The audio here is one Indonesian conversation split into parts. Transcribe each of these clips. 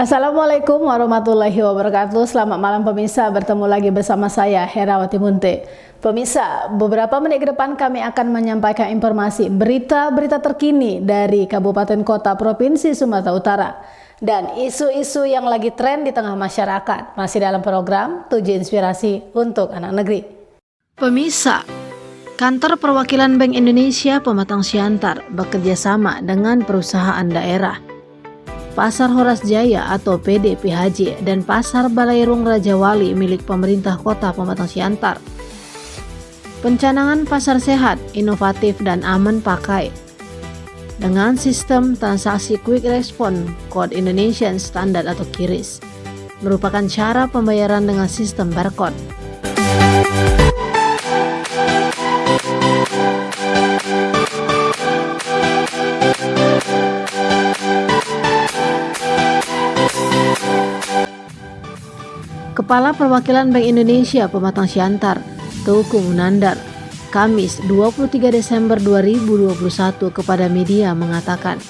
Assalamualaikum warahmatullahi wabarakatuh. Selamat malam pemirsa, bertemu lagi bersama saya Herawati Munte. Pemirsa, beberapa menit ke depan kami akan menyampaikan informasi berita-berita terkini dari Kabupaten Kota Provinsi Sumatera Utara dan isu-isu yang lagi tren di tengah masyarakat. Masih dalam program 7 Inspirasi untuk Anak Negeri. Pemirsa, Kantor Perwakilan Bank Indonesia Pematang Siantar bekerja sama dengan perusahaan daerah Pasar Horas Jaya atau PDPHJ dan Pasar Balairung Raja Wali milik pemerintah kota Pematang Siantar. Pencanangan pasar sehat, inovatif dan aman pakai dengan sistem transaksi Quick Response Code Indonesian Standard atau QRIS merupakan cara pembayaran dengan sistem barcode. Kepala Perwakilan Bank Indonesia Pematang Siantar, Teuku Munandar, Kamis 23 Desember 2021 kepada media mengatakan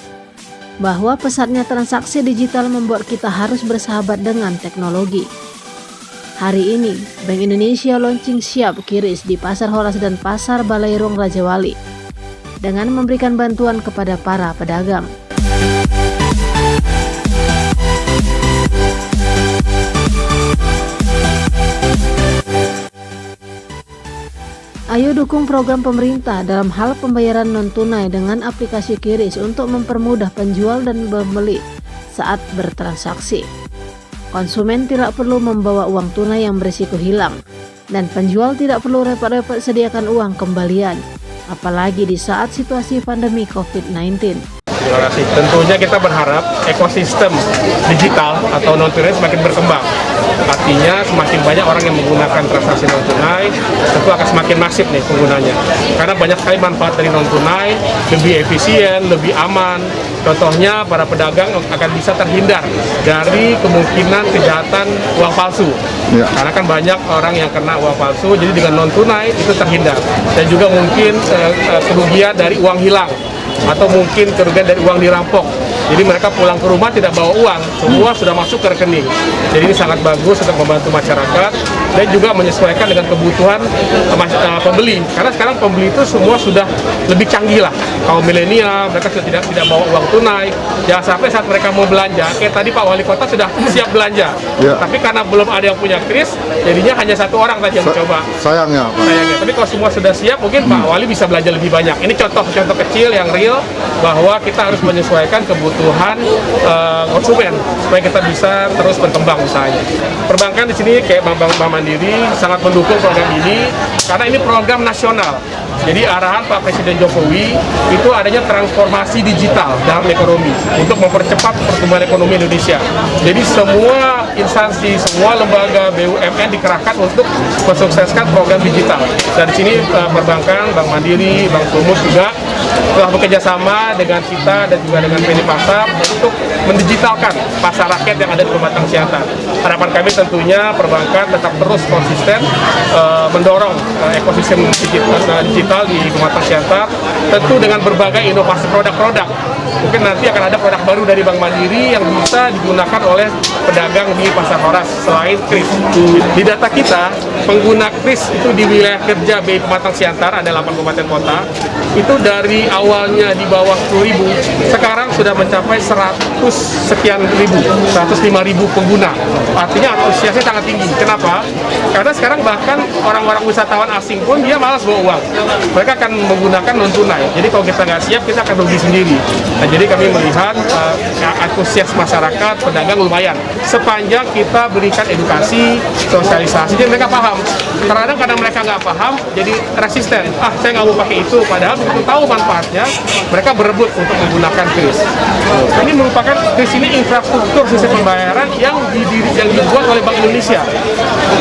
bahwa pesatnya transaksi digital membuat kita harus bersahabat dengan teknologi. Hari ini, Bank Indonesia launching siap QRIS di Pasar Horas dan Pasar Balairung Raja Wali dengan memberikan bantuan kepada para pedagang. Ayo dukung program pemerintah dalam hal pembayaran non-tunai dengan aplikasi QRIS untuk mempermudah penjual dan pembeli saat bertransaksi. Konsumen tidak perlu membawa uang tunai yang berisiko hilang, dan penjual tidak perlu repot-repot sediakan uang kembalian, apalagi di saat situasi pandemi COVID-19. Terima kasih. Tentunya kita berharap ekosistem digital atau non-tunai semakin berkembang. Artinya semakin banyak orang yang menggunakan transaksi non-tunai, tentu akan semakin masif nih penggunanya. Karena banyak sekali manfaat dari non-tunai, lebih efisien, lebih aman. Contohnya para pedagang akan bisa terhindar dari kemungkinan kejahatan uang palsu. Ya. Karena kan banyak orang yang kena uang palsu, jadi dengan non-tunai itu terhindar. Dan juga mungkin kerugian dari uang hilang, atau mungkin kerugian dari uang dirampok. Jadi mereka pulang ke rumah tidak bawa uang, semua sudah masuk ke rekening. Jadi ini sangat bagus untuk membantu masyarakat dan juga menyesuaikan dengan kebutuhan pembeli. Karena sekarang pembeli itu semua sudah lebih canggih lah. Kaum milenial, mereka sudah tidak bawa uang tunai. Jangan sampai saat mereka mau belanja, kayak tadi Pak Wali Kota sudah siap belanja. Ya. Tapi karena belum ada yang punya QRIS, jadinya hanya satu orang saja yang mencoba. Sayangnya, Pak. Sayangnya. Tapi kalau semua sudah siap, mungkin Pak Wali bisa belanja lebih banyak. Ini contoh-contoh kecil yang real bahwa kita harus menyesuaikan kebutuhan konsumen supaya kita bisa terus berkembang usahanya. Perbankan di sini kayak Bank Mandiri sangat mendukung program ini karena ini program nasional. Jadi arahan Pak Presiden Jokowi itu adanya transformasi digital dalam ekonomi untuk mempercepat pertumbuhan ekonomi Indonesia. Jadi semua instansi, semua lembaga BUMN dikerahkan untuk mensukseskan program digital. Dan di sini perbankan, Bank Mandiri, Bank Sumut juga telah bekerja sama dengan kita dan juga dengan PD Pasar untuk mendigitalkan pasar rakyat yang ada di Pematang Siantar. Harapan kami tentunya perbankan tetap terus konsisten mendorong ekosistem digital di Pematang Siantar, tentu dengan berbagai inovasi produk-produk. Mungkin nanti akan ada produk baru dari Bank Mandiri yang bisa digunakan oleh pedagang di Pasar Horas selain QRIS. Di data kita, pengguna QRIS itu di wilayah kerja BI Pematang Siantar ada 8 kabupaten kota, itu dari awalnya di bawah 10.000, sekarang sudah mencapai 100 sekian ribu, 105.000 pengguna. Artinya antusiasnya sangat tinggi. Kenapa? Karena sekarang bahkan orang-orang wisatawan asing pun dia malas bawa uang. Mereka akan menggunakan non-tunai. Jadi kalau kita nggak siap, kita akan rugi sendiri. Nah, jadi kami melihat antusias masyarakat, pedagang lumayan. Sepanjang kita berikan edukasi, sosialisasi, jadi mereka paham. Kadang-kadang karena mereka nggak paham, jadi resisten. Saya nggak mau pakai itu. Padahal begitu tahu manfaatnya, mereka berebut untuk menggunakan QRIS. Ini merupakan QRIS ini infrastruktur sistem pembayaran yang dibuat oleh Bank Indonesia.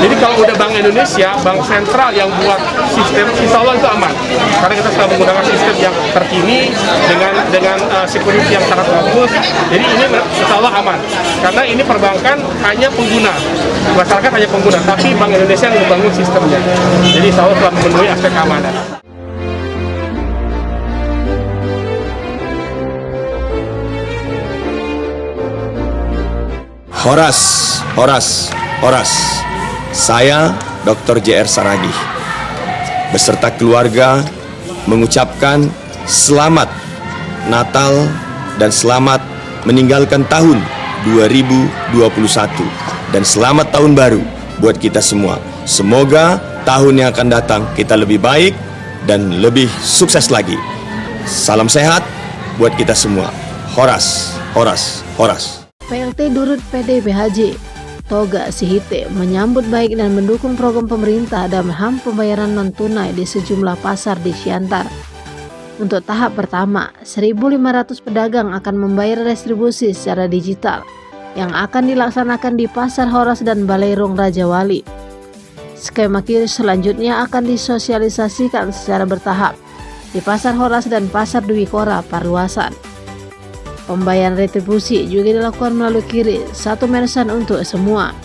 Jadi kalau udah Bank Indonesia, Bank Sentral yang buat sistem, insya Allah itu aman. Karena kita sudah menggunakan sistem yang terkini dengan security yang sangat bagus. Jadi ini insya Allah aman. Karena ini perbankan hanya pengguna, masyarakat hanya pengguna, tapi Bank Indonesia yang membangun sistemnya. Jadi insya Allah telah memenuhi aspek keamanan. Horas, Horas, Horas. Saya Dr. JR Saragih beserta keluarga mengucapkan selamat Natal dan selamat meninggalkan tahun 2021 dan selamat tahun baru buat kita semua. Semoga tahun yang akan datang kita lebih baik dan lebih sukses lagi. Salam sehat buat kita semua. Horas, Horas, Horas. PLT Dirut PDPHJ Toga Sihite menyambut baik dan mendukung program pemerintah dalam HAM pembayaran non-tunai di sejumlah pasar di Siantar. Untuk tahap pertama, 1.500 pedagang akan membayar retribusi secara digital yang akan dilaksanakan di Pasar Horas dan Balerong Raja Wali. Skema QRIS selanjutnya akan disosialisasikan secara bertahap di Pasar Horas dan Pasar Dwi Kora Parluasan. Pembayaran retribusi juga dilakukan melalui QRIS, satu merchant untuk semua.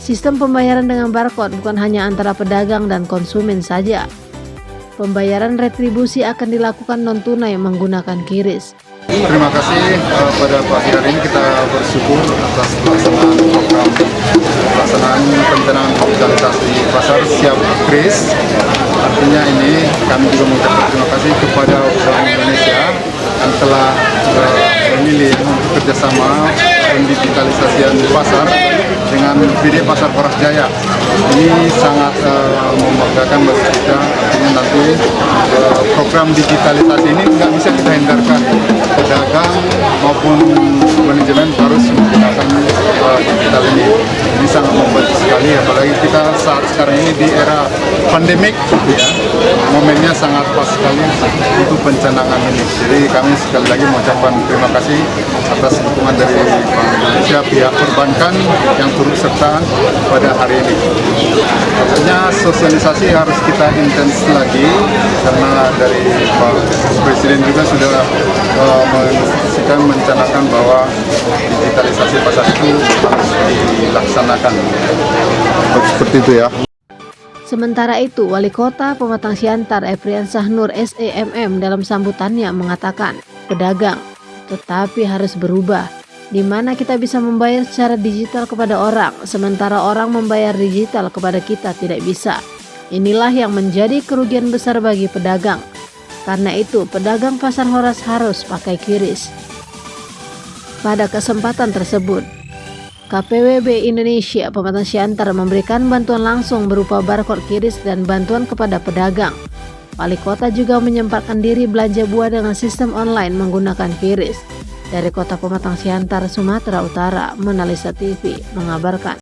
Sistem pembayaran dengan barcode bukan hanya antara pedagang dan konsumen saja. Pembayaran retribusi akan dilakukan non-tunai menggunakan QRIS. Terima kasih pada pagi hari ini kita bersyukur atas pelaksanaan program pelaksanaan pendanaan digitalisasi di pasar siap QRIS. Artinya ini kami juga mengucapkan terima kasih kepada Bank Indonesia yang telah memilih untuk kerjasama pendigitalisasian pasar dengan PD Pasar Horas Jaya. Ini sangat membanggakan bagi kita. Artinya nanti program digitalisasi ini nggak bisa kita hindarkan. Pedagang maupun manajemen harus menggunakan digital ini. Ini sangat membantu sekali, apalagi kita saat sekarang ini di era pandemik, ya, momennya sangat pas sekali untuk pencanangan ini. Jadi kami sekali lagi mengucapkan terima kasih atas dukungan dari Bank Indonesia, pihak perbankan yang turut serta pada hari ini. Artinya sosialisasi harus kita intens lagi karena dari Pak Presiden juga sudah mencanangkan bahwa digitalisasi pasar itu harus dilaksanakan. Seperti itu ya. Sementara itu, Wali Kota Pematang Siantar Epriansah Nur SEMM dalam sambutannya mengatakan, pedagang tetapi harus berubah, di mana kita bisa membayar secara digital kepada orang, sementara orang membayar digital kepada kita tidak bisa. Inilah yang menjadi kerugian besar bagi pedagang. Karena itu, pedagang Pasar Horas harus pakai QRIS. Pada kesempatan tersebut, KPWB Indonesia Pematang Siantar memberikan bantuan langsung berupa barcode QRIS dan bantuan kepada pedagang. Wali Kota juga menyempatkan diri belanja buah dengan sistem online menggunakan QRIS. Dari Kota Pematang Siantar, Sumatera Utara, Monalisa TV mengabarkan.